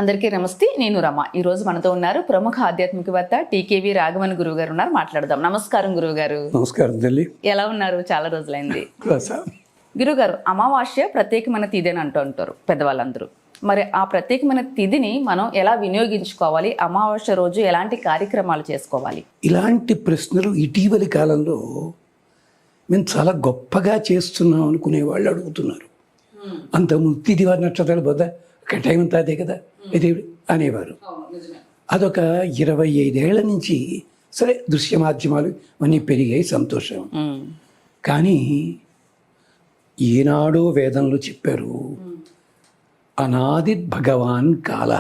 అందరికీ నమస్తే. నేను రమ. ఈరోజు మనతో ఉన్నారు ప్రముఖ ఆధ్యాత్మికవేత్త టీకేవి రాఘవన్ గురువు గారు ఉన్నారు. మాట్లాడదాం. నమస్కారం గురువు గారు. నమస్కారం తల్లి. ఎలా ఉన్నారు? చాలా రోజులైంది. గురుగారు, అమావాస్య ప్రత్యేకమైన తిథి అని అంటారు పెద్దవాళ్ళందరూ. మరి ఆ ప్రత్యేకమైన తిథిని మనం ఎలా వినియోగించుకోవాలి? అమావాస్య రోజు ఎలాంటి కార్యక్రమాలు చేసుకోవాలి? ఇలాంటి ప్రశ్నలు ఇటీవలి కాలంలో మేము చాలా గొప్పగా చేస్తున్నాం అనుకునే వాళ్ళు అడుగుతున్నారు. అంతకుముందు తిథి వారి నక్షత్రాలు పోదా అక్కడ టైం అంతా అదే కదా ఇది అనేవారు. అదొక 25 ఏళ్ల నుంచి సరే దృశ్య మాధ్యమాలు అన్నీ పెరిగాయి, సంతోషం. కానీ ఈనాడో వేదంలో చెప్పారు, అనాది భగవాన్ కాల.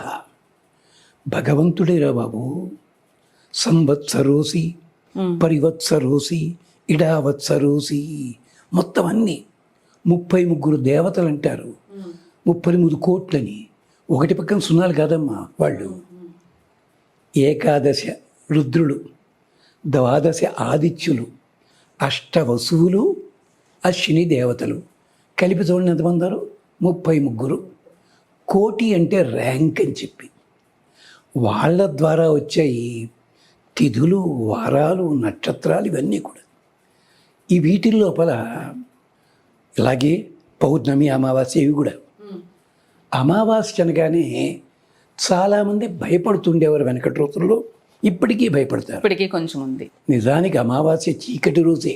భగవంతుడేరా బాబు. సంవత్సరోసి పరివత్సరోసి ఇడావత్సరోసి మొత్తం అన్నీ 33 దేవతలు అంటారు. 33 కోట్లని. ఒకటి పక్కన సున్నాలు కాదమ్మా వాళ్ళు. ఏకాదశ రుద్రులు, ద్వాదశ ఆదిత్యులు, అష్టవసువులు, అశ్విని దేవతలు కలిపి చూడండి ఎంతమంది ఉన్నారు? 33 కోటి. అంటే ర్యాంక్ అని చెప్పి వాళ్ళ ద్వారా వచ్చాయి తిథులు, వారాలు, నక్షత్రాలు ఇవన్నీ కూడా. ఈ వీటి లోపల ఇలాగే పౌర్ణమి, అమావాస్య ఇవి కూడా. అమావాస్య అనగానే చాలామంది భయపడుతుండేవారు వెనకటి రోజుల్లో, ఇప్పటికీ భయపడతారు. ఇప్పటికీ కొంచెం ఉంది. నిజానికి అమావాస్య చీకటి రోజే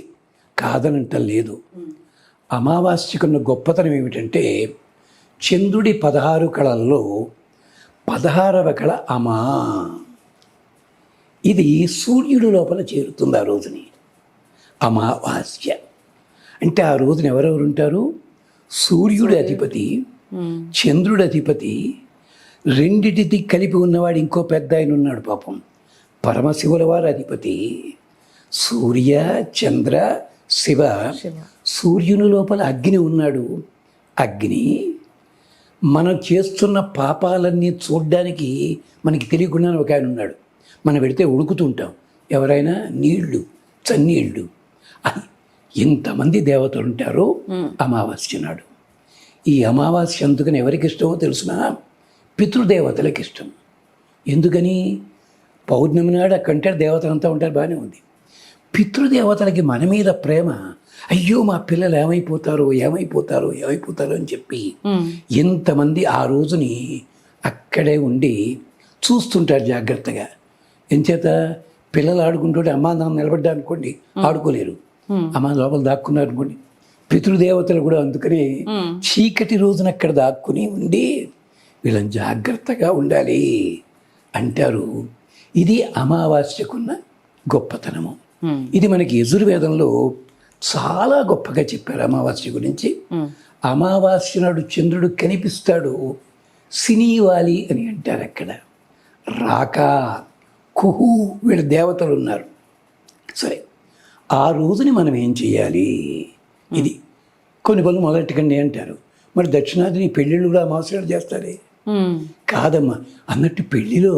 కాదనంట లేదు. అమావాస్యకున్న గొప్పతనం ఏమిటంటే చంద్రుడి 16 కళల్లో 16వ కళ అమా. ఇది సూర్యుడి లోపల చేరుతుంది ఆ రోజుని. అమావాస్య అంటే ఆ రోజున ఎవరెవరు ఉంటారు? సూర్యుడి అధిపతి, చంద్రుడి అధిపతి, రెండిటిది కలిపి ఉన్నవాడు ఇంకో పెద్ద ఆయన ఉన్నాడు పాపం, పరమశివుల వారి అధిపతి. సూర్య, చంద్ర, శివ. సూర్యుని లోపల అగ్ని ఉన్నాడు. అగ్ని మనం చేస్తున్న పాపాలన్నీ చూడ్డానికి మనకి తెలియకుండా ఒక ఆయన ఉన్నాడు. మనం పెడితే ఉడుకుతుంటాం. ఎవరైనా నీళ్లు, చన్నీళ్ళు. అది ఎంతమంది దేవతలు ఉంటారో అమావాస్య నాడు. ఈ అమావాస్య అందుకని ఎవరికి ఇష్టమో తెలుసునా? పితృదేవతలకు ఇష్టం. ఎందుకని? పౌర్ణమి నాడు అక్కడంటే దేవతలంతా ఉంటారు, బాగానే ఉంది. పితృదేవతలకి మన మీద ప్రేమ. అయ్యో మా పిల్లలు ఏమైపోతారో ఏమైపోతారో ఏమైపోతారో అని చెప్పి ఎంతమంది ఆ రోజుని అక్కడే ఉండి చూస్తుంటారు జాగ్రత్తగా. ఎంచేత పిల్లలు ఆడుకుంటుంటే అమ్మా నాన్న నిలబడ్డా అనుకోండి, ఆడుకోలేరు. అమ్మ లోపల దాక్కున్నారు అనుకోండి. పితృదేవతలు కూడా అందుకని చీకటి రోజున అక్కడ దాక్కుని ఉండి వీళ్ళని జాగ్రత్తగా ఉండాలి అంటారు. ఇది అమావాస్యకున్న గొప్పతనము. ఇది మనకి యజుర్వేదంలో చాలా గొప్పగా చెప్పారు అమావాస్య గురించి. అమావాస్య నాడు చంద్రుడు కనిపిస్తాడు. సినీవాలి అని అంటారు అక్కడ. రాక, కుహు వీళ్ళ దేవతలు ఉన్నారు. సరే, ఆ రోజుని మనం ఏం చేయాలి? ఇది కొన్ని పనులు మొదలెట్టకండి అంటారు. మరి దక్షిణాదిని పెళ్ళిళ్ళు కూడా అమావాస్య చేస్తారే? కాదమ్మా. అన్నట్టు పెళ్లిలో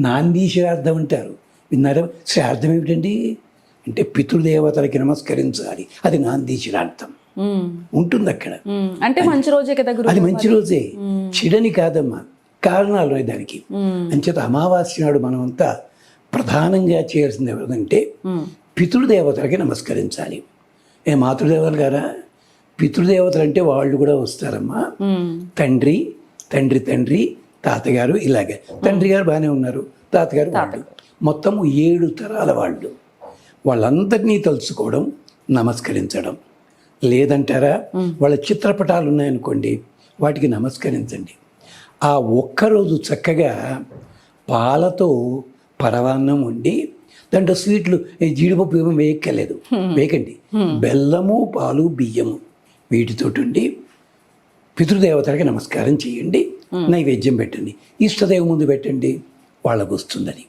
నాంది శ్రాద్ధం అంటారు, విన్నారా? శ్రాద్ధం ఏమిటండి అంటే పితృదేవతలకి నమస్కరించాలి. అది నాంది శ్రాద్ధం ఉంటుంది అక్కడ. అంటే మంచి రోజే కదా. అది మంచి రోజే, చెడని కాదమ్మా. కారణాలు ఉన్నాయి దానికి. అంచేత అమావాస్య నాడు మనం అంతా ప్రధానంగా చేయాల్సింది ఎవరిదంటే పితృదేవతలకి నమస్కరించాలి. మాతృదేవతలు గారా? పితృదేవతలు అంటే వాళ్ళు కూడా వస్తారమ్మా. తండ్రి, తండ్రి తండ్రి, తాతగారు, ఇలాగే. తండ్రి గారు బాగానే ఉన్నారు, తాతగారు వాళ్ళు, మొత్తం 7 తరాల వాళ్ళు. వాళ్ళందరినీ తలుచుకోవడం, నమస్కరించడం. లేదంటారా, వాళ్ళ చిత్రపటాలు ఉన్నాయనుకోండి, వాటికి నమస్కరించండి. ఆ ఒక్కరోజు చక్కగా పాలతో పరవాన్నం వండి దాంట్లో స్వీట్లు, జీడిపప్పు ఏమో వేయక్కర్లేదు, వేయకండి. బెల్లము, పాలు, బియ్యము వీటితోటి ఉండి పితృదేవతలకి నమస్కారం చేయండి. నైవేద్యం పెట్టండి, ఇష్టదేవం ముందు పెట్టండి, వాళ్ళకు వస్తుందని.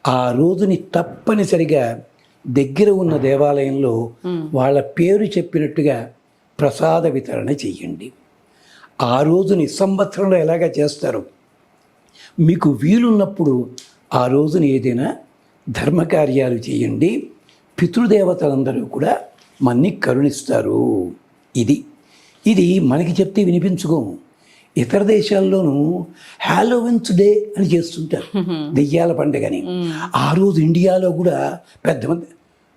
ఆ రోజుని తప్పనిసరిగా దగ్గర ఉన్న దేవాలయంలో వాళ్ళ పేరు చెప్పినట్టుగా ప్రసాద వితరణ చెయ్యండి. ఆ రోజుని సంవత్సరంలో ఎలాగా చేస్తారు, మీకు వీలున్నప్పుడు ఆ రోజున ఏదైనా ధర్మకార్యాలు చేయండి. పితృదేవతలందరూ కూడా మన్ని కరుణిస్తారు. ఇది మనకి చెప్తే వినిపించుకోము. ఇతర దేశాల్లోనూ హాలోవిన్స్ డే అని చేస్తుంటారు, దెయ్యాల పండుగని. ఆ రోజు ఇండియాలో కూడా పెద్ద మంది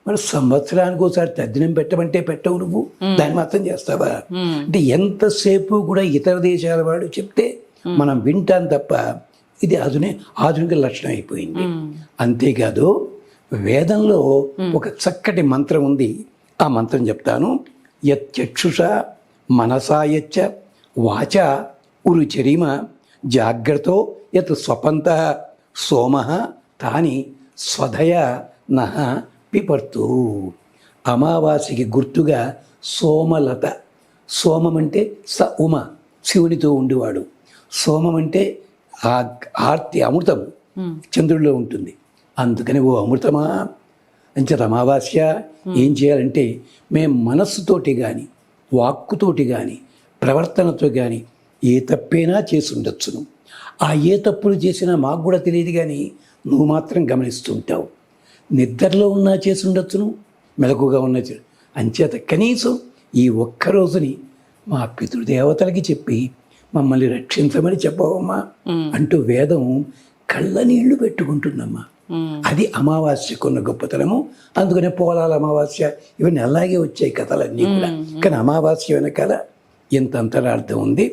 మరి సంవత్సరానికి ఒకసారి తద్దినం పెట్టమంటే పెట్టవు, నువ్వు దాన్ని మాత్రం చేస్తావా? అంటే ఎంతసేపు కూడా ఇతర దేశాల వాడు చెప్తే మనం వింటాం తప్ప ఇది ఆధునిక లక్షణం అయిపోయింది. అంతేకాదు వేదంలో ఒక చక్కటి మంత్రం ఉంది, ఆ మంత్రం చెప్తాను. యచ్చక్షుష మనసాయచ్చ వాచ ఉరుచరిమ జాగ్రత్తో యత్ స్వపంత సోమ తాని స్వధయ నహ పిపర్తు. అమావాస్యకి గుర్తుగా సోమలత. సోమం అంటే ఉమ, శివునితో ఉండేవాడు. సోమం అంటే ఆ ఆర్తి, అమృతం చంద్రుడిలో ఉంటుంది. అందుకని ఓ అమృతమా అంచేత అమావాస్య ఏం చేయాలంటే మేము మనస్సుతోటి కానీ వాక్కుతోటి కానీ ప్రవర్తనతో కానీ ఏ తప్పైనా చేసి ఉండొచ్చును. ఆ ఏ తప్పులు చేసినా మాకు కూడా తెలియదు, కానీ నువ్వు మాత్రం గమనిస్తుంటావు. నిద్రలో ఉన్నా చేసి ఉండొచ్చును, మెలకుగా ఉన్న అంచేత కనీసం ఈ ఒక్కరోజుని మా పితృదేవతలకి చెప్పి మమ్మల్ని రక్షించమని చెప్పవమ్మా అంటూ వేదం కళ్ళ నీళ్లు పెట్టుకుంటుందమ్మా. అది అమావాస్యకున్న గొప్పతనము. అందుకనే పోలాల అమావాస్య ఇవన్నీ అలాగే వచ్చాయి కథలన్నీ కూడా. కానీ అమావాస్య వెనకాల ఎంత అంతరార్థం ఉంది.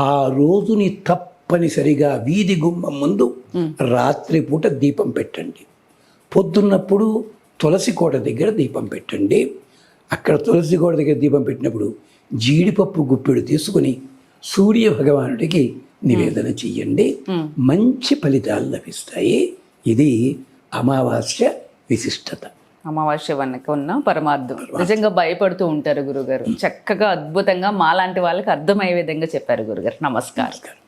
ఆ రోజుని తప్పనిసరిగా వీధి గుమ్మం ముందు రాత్రిపూట దీపం పెట్టండి. పొద్దున్నప్పుడు తులసి కోట దగ్గర దీపం పెట్టండి. అక్కడ తులసి కోట దగ్గర దీపం పెట్టినప్పుడు జీడిపప్పు గుప్పెడు తీసుకుని సూర్య భగవానుడికి నివేదన చెయ్యండి. మంచి ఫలితాలు లభిస్తాయి. ఇది అమావాస్య విశిష్టత. అమావాస్య వెనక ఉన్న పరమార్థం. నిజంగా భయపడుతూ ఉంటారు గురుగారు. చక్కగా అద్భుతంగా మాలాంటి వాళ్ళకి అర్థమయ్యే విధంగా చెప్పారు గురుగారు. నమస్కారం.